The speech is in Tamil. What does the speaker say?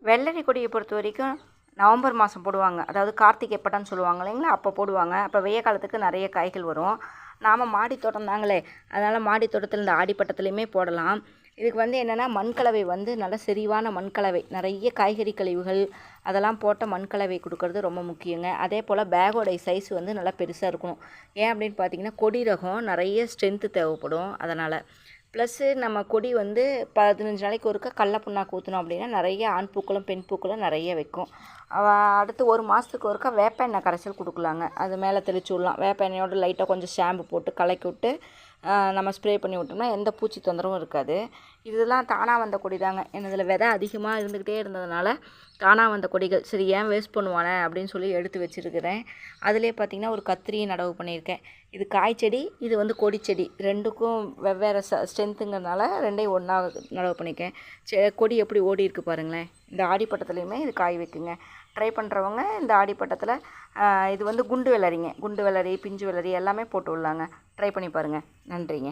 வெள்ளரி கொடியை பொறுத்த வரைக்கும் நவம்பர் மாதம் போடுவாங்க. அதாவது கார்த்திகை பட்டம்னு சொல்லுவாங்க இல்லைங்களா, அப்போ போடுவாங்க. அப்போ வெய்ய காலத்துக்கு நிறைய காய்கள் வரும். நாம் மாடி தோட்டம் தாங்களே, அதனால் மாடி தோட்டத்தில் இந்த ஆடிப்பட்டத்துலேயுமே போடலாம். இதுக்கு என்னென்னா மண்கலவை நல்ல செறிவான மண்கலவை, நிறைய காய்கறி கழிவுகள் அதெல்லாம் போட்ட மண்கலவை கொடுக்கறது ரொம்ப முக்கியங்க. அதே போல் பேகோடைய சைஸ் நல்லா பெருசாக இருக்கணும். ஏன் அப்படின்னு பார்த்தீங்கன்னா கொடி ரகம் நிறைய ஸ்ட்ரென்த்து தேவைப்படும். அதனால் ப்ளஸ்ஸு நம்ம கொடி 15 நாளைக்கு ஒருக்கா கடல புண்ணாக்கு ஊற்றணும் அப்படின்னா நிறைய ஆண் பூக்களும் பெண் பூக்களும் நிறைய வைக்கும். அடுத்து 1 மாதத்துக்கு ஒருக்கா வேப்ப எண்ணெய் கரைசல் கொடுக்கலாங்க. அது மேலே தெளிச்சு விடலாம். வேப்ப எண்ணெயோடு லைட்டாக கொஞ்சம் ஷாம்பு போட்டு கலக்கி விட்டு நம்ம ஸ்ப்ரே பண்ணி விட்டோம்னா எந்த பூச்சி தொந்தரவும் இருக்காது. இதெல்லாம் தானாக வந்த கொடி தாங்க. இதில் விதை அதிகமாக இருந்துக்கிட்டே இருந்ததுனால தானாக வந்த கொடிகள். சரி ஏன் வேஸ்ட் பண்ணுவானே அப்படின்னு சொல்லி எடுத்து வச்சுருக்கிறேன். அதிலே பார்த்திங்கன்னா ஒரு கத்திரியை நடவு பண்ணியிருக்கேன். இது காய்ச்செடி, இது கொடி செடி, ரெண்டுக்கும் வெவ்வேறு ஸ்ட்ரென்த்துங்கிறதுனால ரெண்டையும் ஒன்றா நடவு பண்ணியிருக்கேன். கொடி எப்படி ஓடி இருக்குது பாருங்களேன். இந்த ஆடிப்பட்டத்துலேயுமே இது காய் வைக்குங்க. ட்ரை பண்ணுறவங்க இந்த ஆடிப்பட்டத்தில் இது குண்டு வெள்ளரிங்க, குண்டு வெள்ளரி, பிஞ்சு வெள்ளரி எல்லாமே போட்டு விடலாங்க. ட்ரை பண்ணி பாருங்கள். நன்றிங்க.